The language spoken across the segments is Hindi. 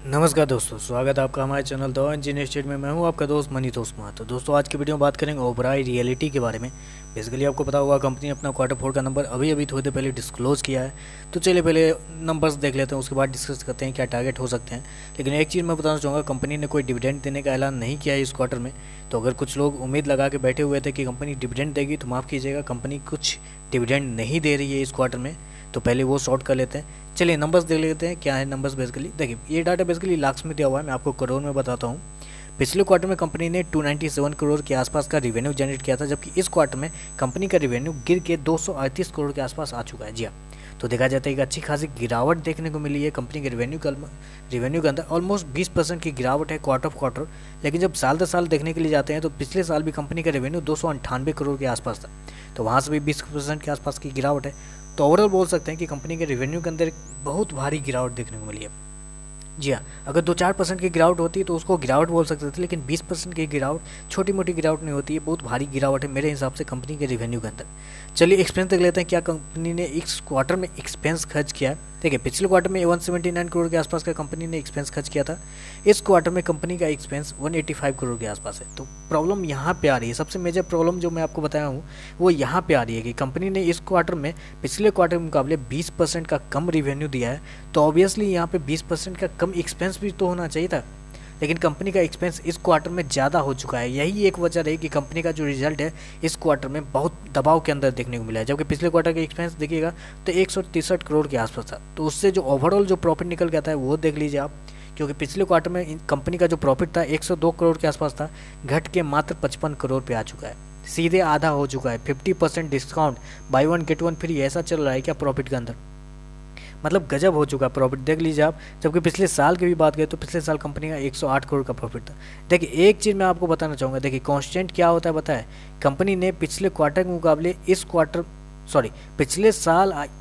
नमस्कार दोस्तों, स्वागत है आपका हमारे चैनल द इंजीनियर स्टेट में। मैं हूं आपका दोस्त मनीष ओस्मा। तो दोस्तों, आज की वीडियो में बात करेंगे ओबराई रियलिटी के बारे में। बेसिकली आपको पता होगा कंपनी ने अपना क्वार्टर 4 का नंबर अभी थोड़ी देर पहले डिस्क्लोज किया है। तो चलिए पहले नंबर्स देख लेते हैं, उसके बाद डिस्कस करते हैं क्या टारगेट हो सकते हैं। लेकिन एक चीज़ मैं बताना चाहूँगा, कंपनी ने कोई डिविडेंड देने का ऐलान नहीं किया है इस क्वार्टर में। तो अगर कुछ लोग उम्मीद लगा के बैठे हुए थे कि कंपनी डिविडेंड देगी, तो माफ़ कीजिएगा, कंपनी कुछ डिविडेंड नहीं दे रही है इस क्वार्टर में। तो पहले वो सॉर्ट कर लेते हैं। चलिए नंबर्स देख लेते हैं क्या है नंबर्स। बेसिकली देखिए, ये डाटा बेसिकली लाख्स में दिया हुआ है, मैं आपको करोड़ में बताता हूँ। पिछले क्वार्टर में कंपनी ने 297 करोड़ के आसपास का रिवेन्यू जनरेट किया था, जबकि इस क्वार्टर में कंपनी का रिवेन्यू गिर के 238 करोड़ के आसपास आ चुका है। जी हाँ, तो देखा जाता है कि अच्छी खासी गिरावट देखने को मिली है कंपनी के रिवेन्यू के अंदर। ऑलमोस्ट 20% की गिरावट है क्वार्टर ऑफ क्वार्टर। लेकिन जब साल दर साल देखने के लिए जाते हैं तो पिछले साल भी कंपनी का रिवेन्यू 298 करोड़ के आसपास था, तो वहाँ से भी 20% के आसपास की गिरावट है। तो ओवरऑल बोल सकते हैं कि कंपनी के रिवेन्यू के अंदर बहुत भारी गिरावट देखने को मिली है। जी हाँ, अगर 2-4% की गिरावट होती है तो उसको गिरावट बोल सकते थे, लेकिन 20% की गिरावट छोटी मोटी गिरावट नहीं होती है, बहुत भारी गिरावट है मेरे हिसाब से कंपनी के रिवेन्यू के अंदर। चलिए एक्सपेंस देख लेते हैं क्या कंपनी ने इस क्वार्टर में एक्सपेंस खर्च किया है। देखिए, पिछले क्वार्टर में 179 करोड़ के आसपास का कंपनी ने एक्सपेंस खर्च किया था। इस क्वार्टर में कंपनी का एक्सपेंस 185 करोड़ के आसपास है। तो प्रॉब्लम यहाँ पे आ रही है, सबसे मेजर प्रॉब्लम जो मैं आपको बताया हूँ वो यहाँ पे आ रही है कि कंपनी ने इस क्वार्टर में पिछले क्वार्टर के मुकाबले 20% का कम रिवेन्यू दिया है। तो ऑब्वियसली यहाँ पे 20% का कम एक्सपेंस भी तो होना चाहिए था, लेकिन कंपनी का एक्सपेंस इस क्वार्टर में ज़्यादा हो चुका है। यही एक वजह रही कि कंपनी का जो रिजल्ट है इस क्वार्टर में बहुत दबाव के अंदर देखने को मिला है। जबकि पिछले क्वार्टर का एक्सपेंस देखिएगा तो 163 करोड़ के आसपास था। तो उससे जो ओवरऑल जो प्रॉफिट निकल के आता है वो देख लीजिए आप, क्योंकि पिछले क्वार्टर में कंपनी का जो प्रॉफिट था 102 करोड़ के आसपास था, घट के मात्र 55 करोड़ पे आ चुका है, सीधे आधा हो चुका है। 50% discount, by one get one free, ऐसा चल रहा है क्या प्रॉफिट के अंदर? मतलब गजब हो चुका प्रॉफिट, देख लीजिए आप। जबकि पिछले साल की भी बात करें तो पिछले साल कंपनी का 108 करोड़ का प्रॉफिट था। देखिए, एक चीज़ मैं आपको बताना चाहूँगा, देखिए कांस्टेंट क्या होता है बताए, कंपनी ने पिछले क्वार्टर के मुकाबले इस क्वार्टर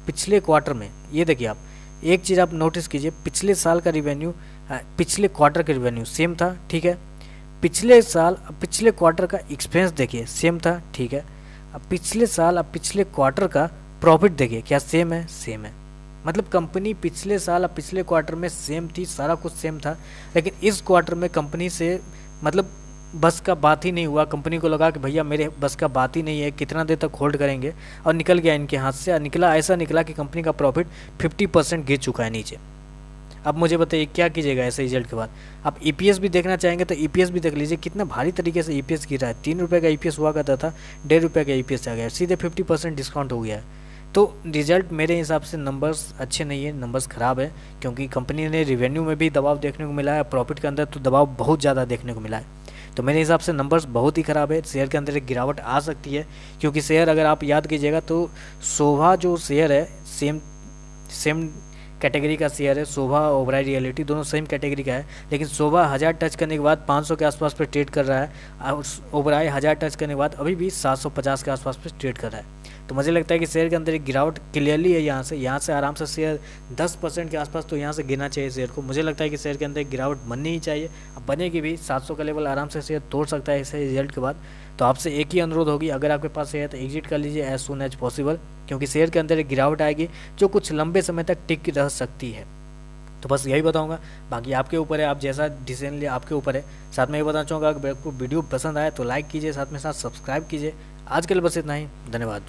पिछले क्वार्टर में, ये देखिए आप एक चीज़ आप नोटिस कीजिए, पिछले साल का रिवेन्यू पिछले क्वार्टर का रिवेन्यू सेम था, ठीक है। पिछले क्वार्टर का एक्सपेंस देखिए सेम था, ठीक है। अब पिछले क्वार्टर का प्रॉफिट देखिए क्या सेम है, सेम है। मतलब कंपनी पिछले साल और पिछले क्वार्टर में सेम थी, सारा कुछ सेम था। लेकिन इस क्वार्टर में कंपनी से मतलब बस का बात ही नहीं हुआ। कंपनी को लगा कि भैया मेरे बस का बात ही नहीं है, कितना देर तक होल्ड करेंगे, और निकल गया इनके हाथ से। ऐसा निकला कि कंपनी का प्रॉफिट 50% गिर चुका है नीचे। अब मुझे बताइए क्या कीजिएगा ऐसे रिजल्ट के बाद? आप ईपीएस भी देखना चाहेंगे तो ईपीएस भी देख लीजिए, कितना भारी तरीके से ईपीएस गिरा है। 3 रुपये का ईपीएस हुआ करता था, 1.5 रुपये का ईपीएस आ गया, सीधे 50% डिस्काउंट हो गया है। तो रिजल्ट मेरे हिसाब से नंबर्स अच्छे नहीं है, नंबर्स ख़राब है, क्योंकि कंपनी ने रिवेन्यू में भी दबाव देखने को मिला है, प्रॉफिट के अंदर तो दबाव बहुत ज़्यादा देखने को मिला है। तो मेरे हिसाब से नंबर्स बहुत ही ख़राब है। शेयर के अंदर एक गिरावट आ सकती है, क्योंकि शेयर अगर आप याद कीजिएगा तो शोभा जो शेयर है सेम कैटेगरी का शेयर है। शोभा ओबराई रियलिटी दोनों सेम कैटेगरी का है, लेकिन शोभा 1000 टच करने के बाद 500 के आसपास पे ट्रेड कर रहा है, और ओबराई 1000 टच करने के बाद अभी भी 750 के आसपास पे ट्रेड कर रहा है। तो मुझे लगता है कि शेयर के अंदर एक गिरावट क्लियरली है। यहाँ से आराम से शेयर 10% के आसपास तो यहाँ से गिरना चाहिए शेयर को। मुझे लगता है कि शेयर के अंदर एक गिरावट बननी ही चाहिए। अब बनेगी भी, 700 का लेवल आराम से शेयर तोड़ सकता है ऐसे रिजल्ट के बाद। तो आपसे एक ही अनुरोध होगी, अगर आपके पास शेयर है तो एग्जिट कर लीजिए एज सुन एज पॉसिबल, क्योंकि शेयर के अंदर एक गिरावट आएगी जो कुछ लंबे समय तक टिक रह सकती है। तो बस यही बताऊंगा, बाकी आपके ऊपर है, आप जैसा डिसीजन ले आपके ऊपर है। साथ में ये बताना चाहूँगा, अगर आपको वीडियो पसंद आए तो लाइक कीजिए, साथ में सब्सक्राइब कीजिए। आज के लिए बस इतना ही, धन्यवाद।